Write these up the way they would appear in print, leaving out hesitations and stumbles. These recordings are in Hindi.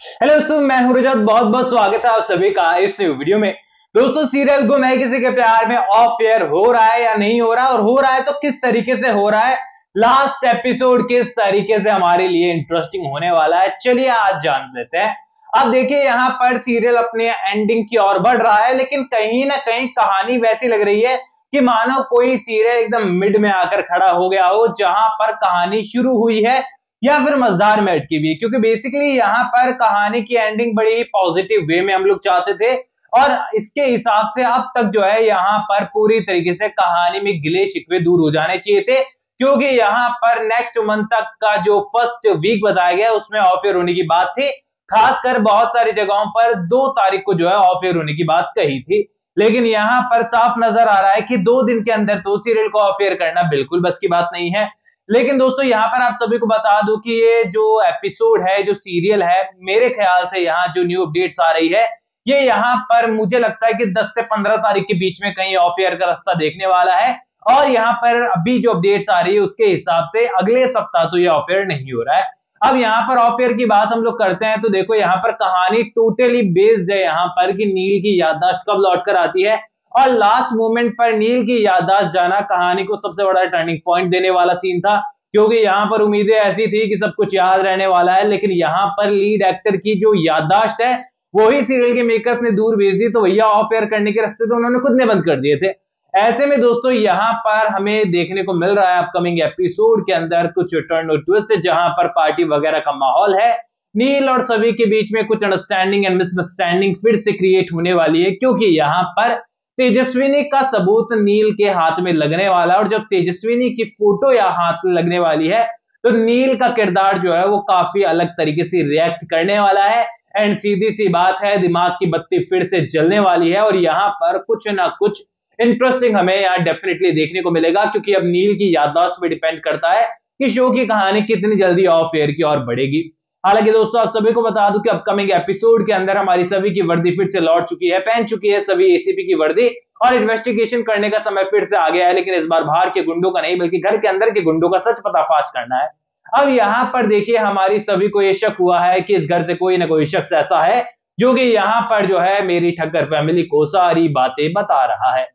हेलो दोस्तों, मैं हूं रजत। बहुत बहुत स्वागत है आप सभी का इस वीडियो में। दोस्तों, सीरियल गुम है किसी के प्यार में ऑफ एयर हो रहा है या नहीं हो रहा, और हो रहा है तो किस तरीके से हो रहा है, लास्ट एपिसोड किस तरीके से हमारे लिए इंटरेस्टिंग होने वाला है, चलिए आज जान लेते हैं। अब देखिए, यहाँ पर सीरियल अपने एंडिंग की ओर बढ़ रहा है, लेकिन कहीं ना कहीं कहानी वैसी लग रही है कि मानो कोई सीरियल एकदम मिड में आकर खड़ा हो गया हो, जहां पर कहानी शुरू हुई है या फिर मजेदार में अटकी हुई है। क्योंकि बेसिकली यहाँ पर कहानी की एंडिंग बड़ी ही पॉजिटिव वे में हम लोग चाहते थे, और इसके हिसाब से अब तक जो है यहाँ पर पूरी तरीके से कहानी में गिले शिकवे दूर हो जाने चाहिए थे। क्योंकि यहाँ पर नेक्स्ट मंथ तक का जो फर्स्ट वीक बताया गया उसमें ऑफ एयर होने की बात थी। खासकर बहुत सारी जगहों पर 2 तारीख को जो है ऑफ एयर होने की बात कही थी, लेकिन यहाँ पर साफ नजर आ रहा है कि 2 दिन के अंदर तो सीरियल को ऑफ एयर करना बिल्कुल बस की बात नहीं है। लेकिन दोस्तों, यहाँ पर आप सभी को बता दूं कि ये जो एपिसोड है, जो सीरियल है, मेरे ख्याल से यहाँ जो न्यू अपडेट्स आ रही है, ये यहाँ पर मुझे लगता है कि 10 से 15 तारीख के बीच में कहीं ऑफ एयर का रास्ता देखने वाला है। और यहाँ पर अभी जो अपडेट्स आ रही है उसके हिसाब से अगले सप्ताह तो ये ऑफ एयर नहीं हो रहा है। अब यहाँ पर ऑफ एयर की बात हम लोग करते हैं तो देखो, यहाँ पर कहानी टोटली बेस्ड है यहाँ पर कि नील की याददाश्त कब लौट कर आती है, और लास्ट मोमेंट पर नील की याददाश्त जाना कहानी को सबसे बड़ा टर्निंग पॉइंट देने वाला सीन था। क्योंकि यहाँ पर उम्मीदें ऐसी थी कि सब कुछ याद रहने वाला है, लेकिन यहाँ पर लीड एक्टर की जो याददाश्त है वही सीरियल के मेकर्स ने दूर भेज दी, तो भैया ऑफ एयर करने के रास्ते तो उन्होंने खुद ने बंद कर दिए थे। ऐसे में दोस्तों, यहाँ पर हमें देखने को मिल रहा है अपकमिंग एपिसोड के अंदर कुछ टर्न और ट्विस्ट, जहां पर पार्टी वगैरह का माहौल है। नील और सभी के बीच में कुछ अंडरस्टैंडिंग एंड मिसअंडरस्टैंडिंग फिर से क्रिएट होने वाली है, क्योंकि यहाँ पर तेजस्विनी का सबूत नील के हाथ में लगने वाला है। और जब तेजस्विनी की फोटो या हाथ में लगने वाली है तो नील का किरदार जो है वो काफी अलग तरीके से रिएक्ट करने वाला है। एंड सीधी सी बात है, दिमाग की बत्ती फिर से जलने वाली है, और यहाँ पर कुछ ना कुछ इंटरेस्टिंग हमें यहाँ डेफिनेटली देखने को मिलेगा। क्योंकि अब नील की याददाश्त पे डिपेंड करता है कि शो की कहानी कितनी जल्दी ऑफ एयर की ओर बढ़ेगी। हालांकि दोस्तों, आप सभी को बता दूं कि अपकमिंग एपिसोड के अंदर हमारी सभी की वर्दी फिर से लौट चुकी है, पहन चुकी है सभी एसीपी की वर्दी, और इन्वेस्टिगेशन करने का समय फिर से आ गया है। लेकिन इस बार बाहर के गुंडों का नहीं, बल्कि घर के अंदर के गुंडों का सच पर्दाफाश करना है। अब यहाँ पर देखिए, हमारी सभी को यह शक हुआ है कि इस घर से कोई ना कोई शख्स ऐसा है जो कि यहाँ पर जो है मेरी ठक्कर फैमिली को सारी बातें बता रहा है।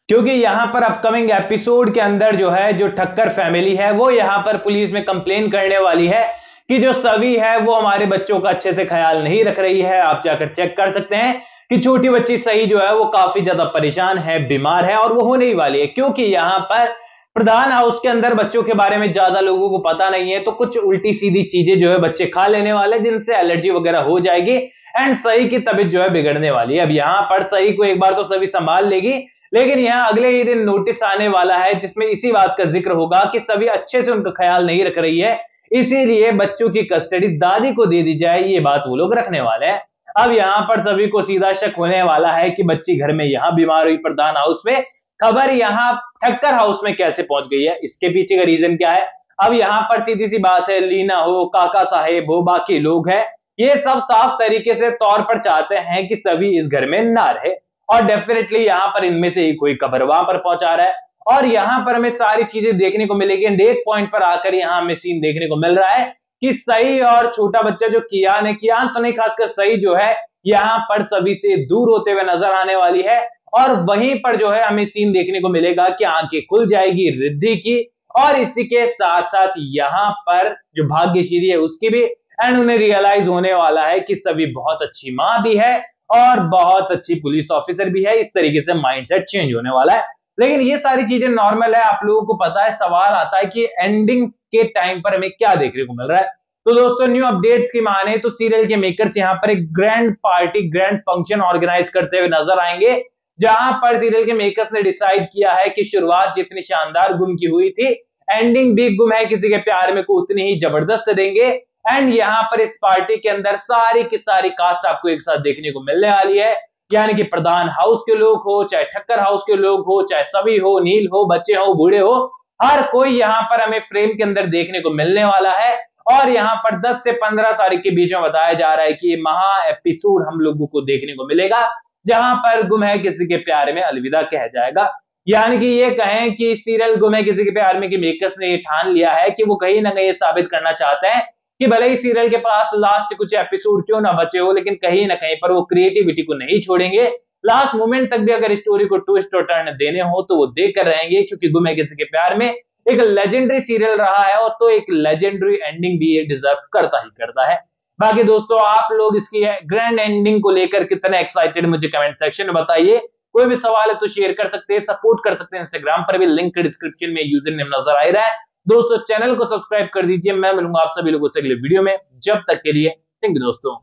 क्योंकि यहाँ पर अपकमिंग एपिसोड के अंदर जो है, जो ठक्कर फैमिली है, वो यहाँ पर पुलिस में कंप्लेन करने वाली है कि जो सभी है वो हमारे बच्चों का अच्छे से ख्याल नहीं रख रही है। आप जाकर चेक कर सकते हैं कि छोटी बच्ची सही जो है वो काफी ज्यादा परेशान है, बीमार है, और वो होने ही वाली है। क्योंकि यहाँ पर प्रधान हाउस के अंदर बच्चों के बारे में ज्यादा लोगों को पता नहीं है, तो कुछ उल्टी सीधी चीजें जो है बच्चे खा लेने वाले, जिनसे एलर्जी वगैरह हो जाएगी, एंड सही की तबीयत जो है बिगड़ने वाली है। अब यहाँ पर सही को एक बार तो सभी संभाल लेगी, लेकिन यहाँ अगले ही दिन नोटिस आने वाला है जिसमें इसी बात का जिक्र होगा कि सभी अच्छे से उनका ख्याल नहीं रख रही है, इसीलिए बच्चों की कस्टडी दादी को दे दी जाए, ये बात वो लोग रखने वाले हैं। अब यहाँ पर सभी को सीधा शक होने वाला है कि बच्ची घर में यहाँ बीमार हुई प्रधान हाउस में, खबर यहाँ ठक्कर हाउस में कैसे पहुंच गई है, इसके पीछे का रीजन क्या है। अब यहाँ पर सीधी सी बात है, लीना हो, काका साहेब हो, बाकी लोग हैं, ये सब साफ तरीके से तौर पर चाहते हैं कि सभी इस घर में ना रहे, और डेफिनेटली यहाँ पर इनमें से कोई खबर वहां पर पहुंचा रहा है, और यहाँ पर हमें सारी चीजें देखने को मिलेगी। एक पॉइंट पर आकर यहाँ हमें सीन देखने को मिल रहा है कि सही और छोटा बच्चा जो कियान है, कियान तो नहीं, खासकर सही जो है यहाँ पर सभी से दूर होते हुए नजर आने वाली है। और वहीं पर जो है हमें सीन देखने को मिलेगा कि आंखें खुल जाएगी रिद्धि की, और इसी के साथ साथ यहाँ पर जो भाग्यश्री है उसकी भी, एंड उन्हें रियलाइज होने वाला है कि सभी बहुत अच्छी माँ भी है और बहुत अच्छी पुलिस ऑफिसर भी है। इस तरीके से माइंडसेट चेंज होने वाला है। लेकिन ये सारी चीजें नॉर्मल है, आप लोगों को पता है। सवाल आता है कि एंडिंग के टाइम पर हमें क्या देखने को मिल रहा है। तो दोस्तों, न्यू अपडेट्स की माने तो सीरियल के मेकर्स यहाँ पर एक grand party, grand function organize करते हुए नजर आएंगे, जहां पर सीरियल के मेकर्स ने डिसाइड किया है कि शुरुआत जितनी शानदार गुम की हुई थी, एंडिंग भी गुम है किसी के प्यार में को उतनी ही जबरदस्त देंगे। एंड यहाँ पर इस पार्टी के अंदर सारी की सारी कास्ट आपको एक साथ देखने को मिलने वाली है, यानी कि प्रधान हाउस के लोग हो, चाहे ठक्कर हाउस के लोग हो, चाहे सभी हो, नील हो, बच्चे हो, बूढ़े हो, हर कोई यहाँ पर हमें फ्रेम के अंदर देखने को मिलने वाला है। और यहाँ पर 10 से 15 तारीख के बीच में बताया जा रहा है कि ये महा एपिसोड हम लोगों को देखने को मिलेगा, जहां पर गुम है किसी के प्यार में अलविदा कह जाएगा। यानी कि ये कहें कि सीरियल गुम है किसी के प्यार में के मेकर्स ने ये ठान लिया है कि वो कहीं ना कहीं साबित करना चाहते हैं कि भले ही सीरियल के पास लास्ट कुछ एपिसोड क्यों ना बचे हो, लेकिन कहीं ना कहीं पर वो क्रिएटिविटी को नहीं छोड़ेंगे। लास्ट मोमेंट तक भी अगर स्टोरी को ट्विस्ट और टर्न देने हो तो वो देकर रहेंगे, क्योंकि गुम है किसी के प्यार में एक लेजेंडरी सीरियल रहा है और तो एक लेजेंडरी एंडिंग भी ये डिजर्व करता ही करता है। बाकी दोस्तों, आप लोग इसकी ग्रैंड एंडिंग को लेकर कितने एक्साइटेड, मुझे कमेंट सेक्शन में बताइए। कोई भी सवाल है तो शेयर कर सकते हैं, सपोर्ट कर सकते हैं। इंस्टाग्राम पर भी लिंक डिस्क्रिप्शन में यूजर नेम नजर आ रहा है। दोस्तों, चैनल को सब्सक्राइब कर दीजिए। मैं मिलूंगा आप सभी लोगों से अगले वीडियो में। जब तक के लिए थैंक यू दोस्तों।